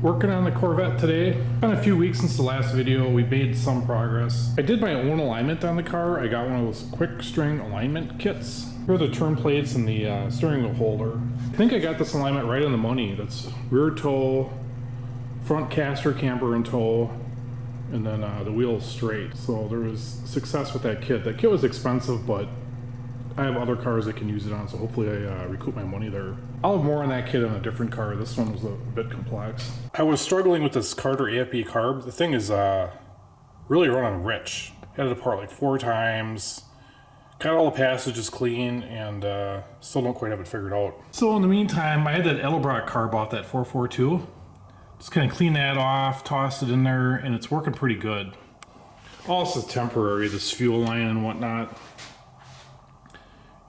Working on the Corvette today. Been a few weeks since the last video. We made some progress. I did my own alignment on the car. I got one of those quick string alignment kits. Here are the turn plates and the steering wheel holder. I think I got this alignment right on the money. That's rear toe, front caster camber in tow, and then the wheels straight. So there was success with that kit. That kit was expensive, but I have other cars I can use it on, so hopefully I recoup my money there. I'll have more on that kit on a different car. This one was a bit complex. I was struggling with this Carter AFB carb. The thing is really running rich. Had it apart like 4 times. Got all the passages clean, and still don't quite have it figured out. So in the meantime, I had that Edelbrock carb off, that 442. Just kind of clean that off, tossed it in there, and it's working pretty good. All this is temporary, this fuel line and whatnot.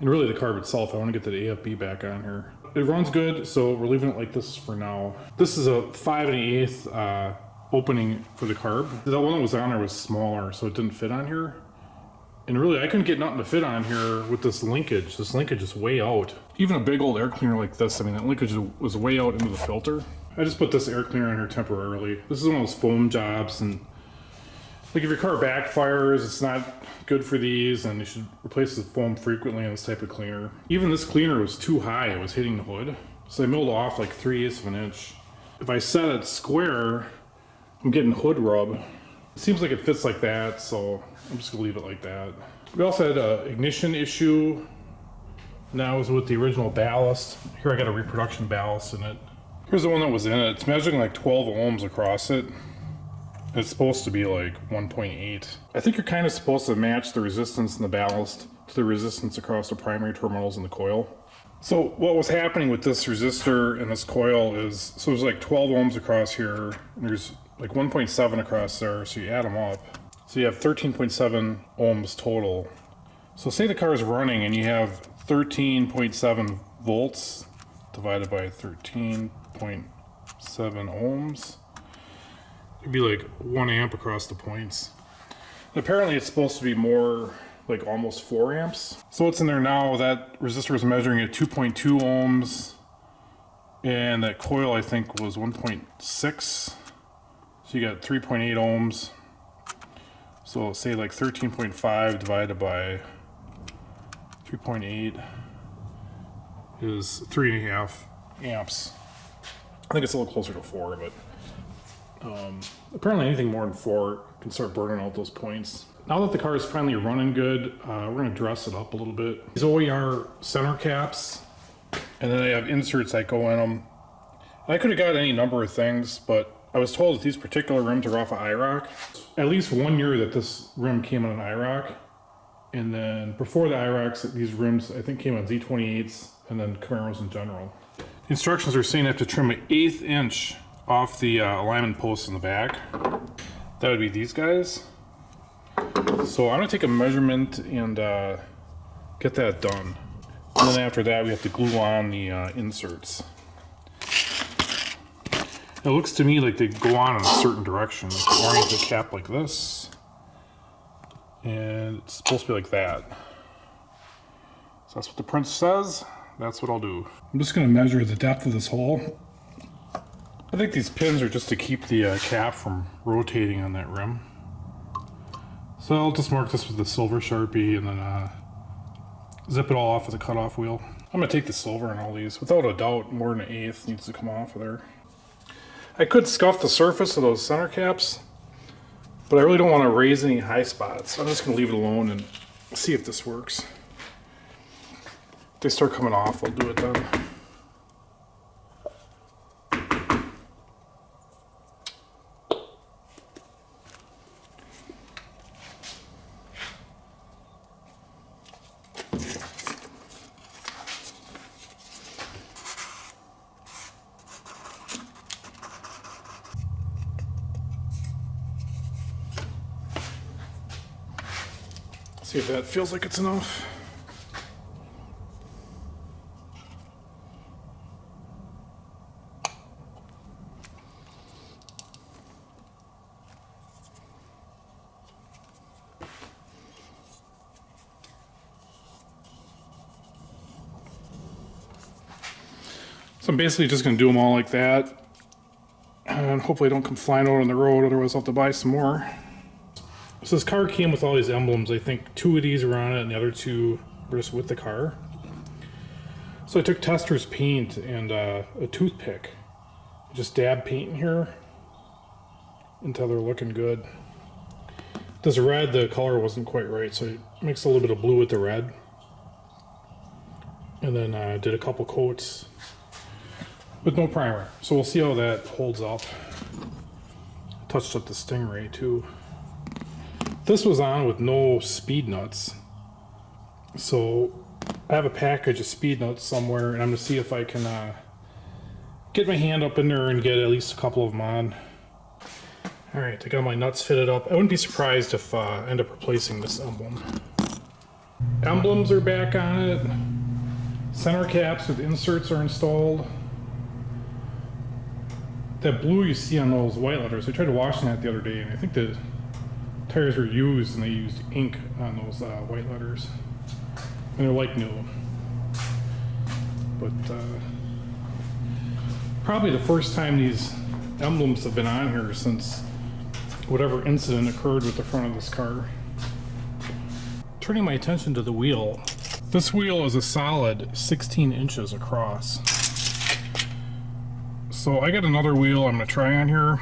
And really the carb itself, I want to get that AFB back on here. It runs good, so we're leaving it like this for now. This is a 5 1/8 opening for the carb. The one that was on there was smaller, so it didn't fit on here. And really, I couldn't get nothing to fit on here with this linkage. This linkage is way out. Even a big old air cleaner like this, I mean, that linkage was way out into the filter. I just put this air cleaner on here temporarily. This is one of those foam jobs, and like if your car backfires, it's not good for these, and you should replace the foam frequently on this type of cleaner. Even this cleaner was too high, it was hitting the hood. So I milled off like 3/8 of an inch. If I set it square, I'm getting hood rub. It seems like it fits like that, so I'm just gonna leave it like that. We also had an ignition issue. Now it was with the original ballast. Here I got a reproduction ballast in it. Here's the one that was in it. It's measuring like 12 ohms across it. It's supposed to be like 1.8. I think you're kind of supposed to match the resistance in the ballast to the resistance across the primary terminals in the coil. So what was happening with this resistor and this coil is, so there's like 12 ohms across here, and there's like 1.7 across there, so you add them up. So you have 13.7 ohms total. So say the car is running and you have 13.7 volts divided by 13.7 ohms. It'd be like 1 amp across the points. And apparently it's supposed to be more, like almost 4 amps. So what's in there now, that resistor is measuring at 2.2 ohms, and that coil I think was 1.6. So you got 3.8 ohms. So say like 13.5 divided by 3.8 is 3.5 amps. I think it's a little closer to 4, but apparently anything more than 4 can start burning out those points. Now that the car is finally running good, we're going to dress it up a little bit. These OER center caps, and then they have inserts that go in them. I could have got any number of things, but I was told that these particular rims are off of IROC. At least 1 year that this rim came on an IROC, and then before the IROCs, these rims I think came on Z28s and then Camaros in general. The instructions are saying I have to trim an 1/8 inch off the alignment posts in the back. That would be these guys. So I'm gonna take a measurement and get that done. And then after that, we have to glue on the inserts. It looks to me like they go on in a certain direction. Like you orient the cap like this, and it's supposed to be like that. So that's what the print says. That's what I'll do. I'm just gonna measure the depth of this hole. I think these pins are just to keep the cap from rotating on that rim. So I'll just mark this with the silver Sharpie and then zip it all off with a cutoff wheel. I'm gonna take the silver on all these. Without a doubt, more than 1/8 needs to come off of there. I could scuff the surface of those center caps, but I really don't want to raise any high spots. I'm just gonna leave it alone and see if this works. If they start coming off, I'll do it then. See if that feels like it's enough. So I'm basically just going to do them all like that. And hopefully I don't come flying out on the road, otherwise I'll have to buy some more. So this car came with all these emblems. I think 2 of these were on it and the other 2 were just with the car. So I took tester's paint and a toothpick. Just dab paint in here until they're looking good. This red, the color wasn't quite right, so I mixed a little bit of blue with the red. And then did a couple coats with no primer. So we'll see how that holds up. Touched up the Stingray too. This was on with no speed nuts. So I have a package of speed nuts somewhere, and I'm gonna see if I can get my hand up in there and get at least a couple of them on. All right, I got my nuts fitted up. I wouldn't be surprised if I end up replacing this emblem. Emblems are back on it. Center caps with inserts are installed. That blue you see on those white letters, I tried washing that the other day, and I think the tires were used and they used ink on those white letters. And they're like new. But probably the first time these emblems have been on here since whatever incident occurred with the front of this car. Turning my attention to the wheel. This wheel is a solid 16 inches across. So I got another wheel I'm going to try on here.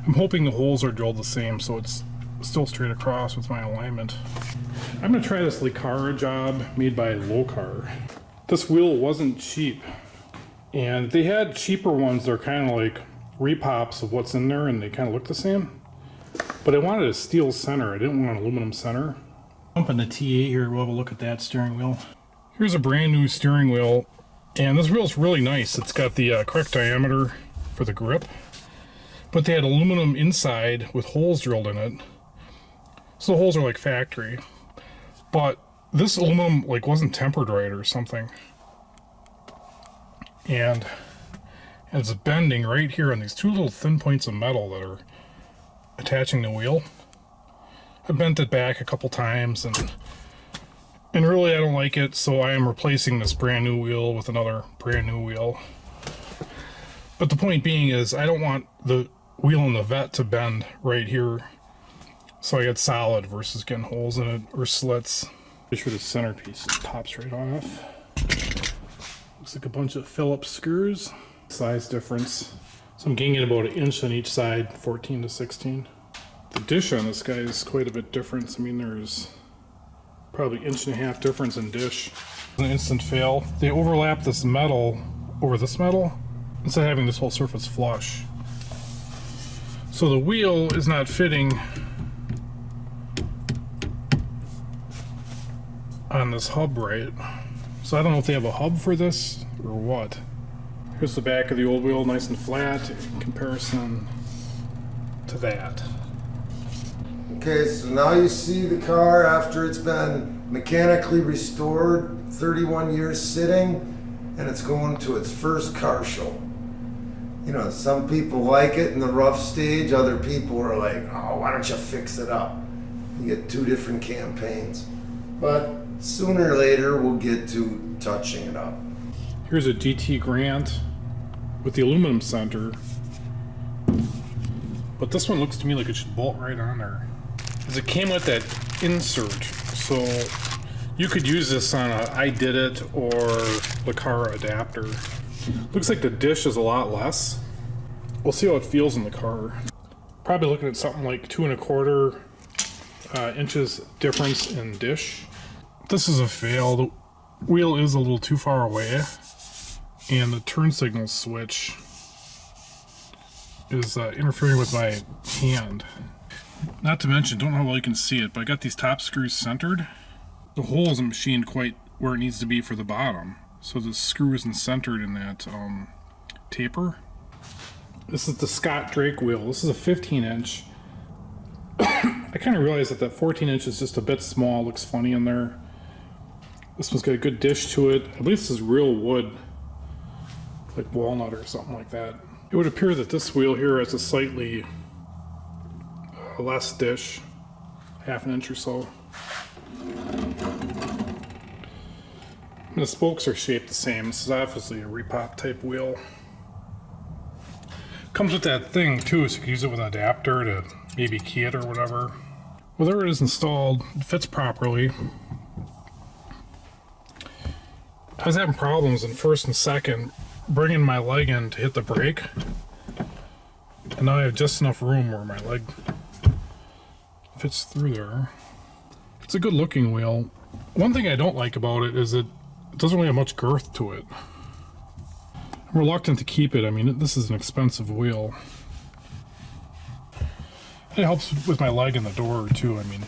I'm hoping the holes are drilled the same so it's still straight across with my alignment. I'm going to try this Licara job made by Locar. This wheel wasn't cheap. And they had cheaper ones that are kind of like repops of what's in there and they kind of look the same. But I wanted a steel center. I didn't want an aluminum center. Jump in the T8 here, we'll have a look at that steering wheel. Here's a brand new steering wheel. And this wheel's really nice. It's got the correct diameter for the grip. But they had aluminum inside with holes drilled in it. So the holes are like factory. But this aluminum like wasn't tempered right or something. And it's bending right here on these 2 little thin points of metal that are attaching the wheel. I bent it back a couple times and really I don't like it, so I am replacing this brand new wheel with another brand new wheel. But the point being is I don't want the wheel in the Vette to bend right here, so I get solid versus getting holes in it or slits. Make sure the centerpiece pops right off. Looks like a bunch of Phillips screws. Size difference. So I'm gaining about 1 inch on each side, 14 to 16. The dish on this guy is quite a bit different. I mean, there's probably 1.5 inch difference in dish. An instant fail. They overlap this metal over this metal instead of having this whole surface flush. So the wheel is not fitting on this hub right. So I don't know if they have a hub for this or what. Here's the back of the old wheel, nice and flat in comparison to that. Okay, so now you see the car after it's been mechanically restored, 31 years sitting, and it's going to its first car show. You know, some people like it in the rough stage, other people are like, oh, why don't you fix it up? You get 2 different campaigns. But sooner or later, we'll get to touching it up. Here's a GT Grant with the aluminum center. But this one looks to me like it should bolt right on there. Because it came with that insert, so you could use this on a I Did It or Licara adapter. Looks like the dish is a lot less. We'll see how it feels in the car. Probably looking at something like 2¼ inches difference in dish. This is a fail. The wheel is a little too far away, and the turn signal switch is interfering with my hand. Not to mention, don't know how well you can see it, but I got these top screws centered. The hole isn't machined quite where it needs to be for the bottom, so the screw isn't centered in that taper. This is the Scott Drake wheel. This is a 15 inch. I kind of realized that 14 inch is just a bit small, looks funny in there. This one's got a good dish to it. I believe this is real wood, like walnut or something like that. It would appear that this wheel here has a slightly less dish, 1/2 inch or so. And the spokes are shaped the same. This is obviously a repop type wheel. Comes with that thing too, so you can use it with an adapter to maybe key it or whatever. Well, there it is installed. It fits properly. I was having problems in first and second bringing my leg in to hit the brake. And now I have just enough room where my leg fits through there. It's a good looking wheel. One thing I don't like about it is it doesn't really have much girth to it. I'm reluctant to keep it. I mean, this is an expensive wheel. It helps with my leg in the door too. I mean,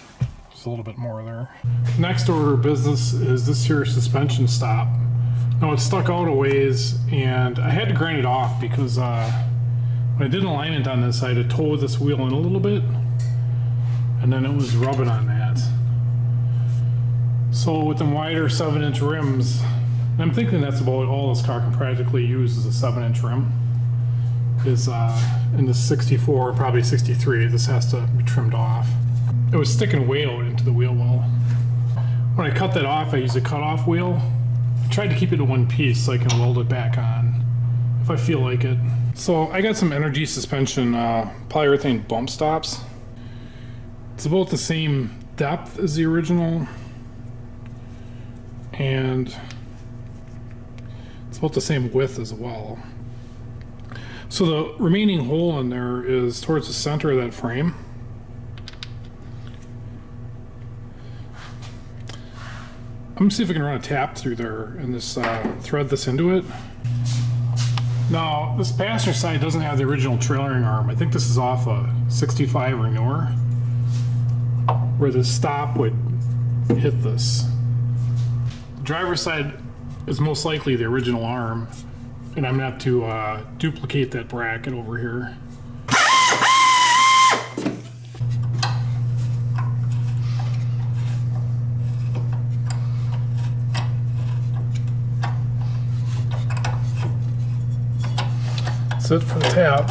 just a little bit more there. Next order of business is this here suspension stop. Now it's stuck out a ways and I had to grind it off because when I did an alignment on this, I had to toe this wheel in a little bit and then it was rubbing on that. So with them wider 7-inch rims, and I'm thinking that's about all this car can practically use is a 7-inch rim. Is in the 64, probably 63, this has to be trimmed off. It was sticking way out into the wheel well. When I cut that off, I used a cut-off wheel. I tried to keep it in one piece so I can weld it back on if I feel like it. So I got some Energy Suspension polyurethane bump stops. It's about the same depth as the original, and it's about the same width as well. So the remaining hole in there is towards the center of that frame. I'm gonna see if I can run a tap through there and this thread this into it. Now, this passenger side doesn't have the original trailering arm. I think this is off a 65 or newer, where the stop would hit this. The driver's side is most likely the original arm, and I'm gonna have to duplicate that bracket over here. That's it for the tap.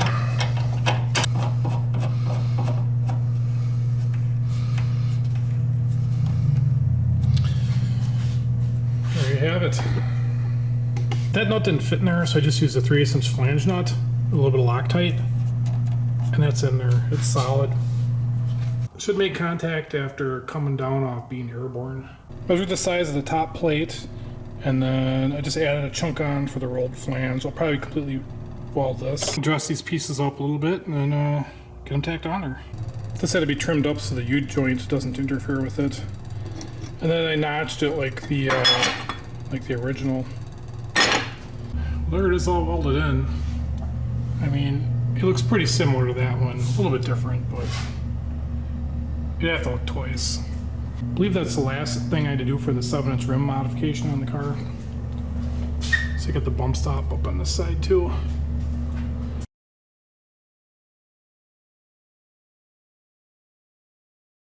There you have it. That nut didn't fit in there, so I just used a 3/8" flange nut, a little bit of Loctite, and that's in there. It's solid. It should make contact after coming down off being airborne. Measured the size of the top plate, and then I just added a chunk on for the rolled flange. I'll probably completely weld this. Dress these pieces up a little bit, and then get them tacked on there. This had to be trimmed up so the U-joint doesn't interfere with it. And then I notched it like the original. There it is, all welded in. I mean, it looks pretty similar to that one. A little bit different, but you'd have to look twice. I believe that's the last thing I had to do for the 7-inch rim modification on the car. So you get the bump stop up on this side too.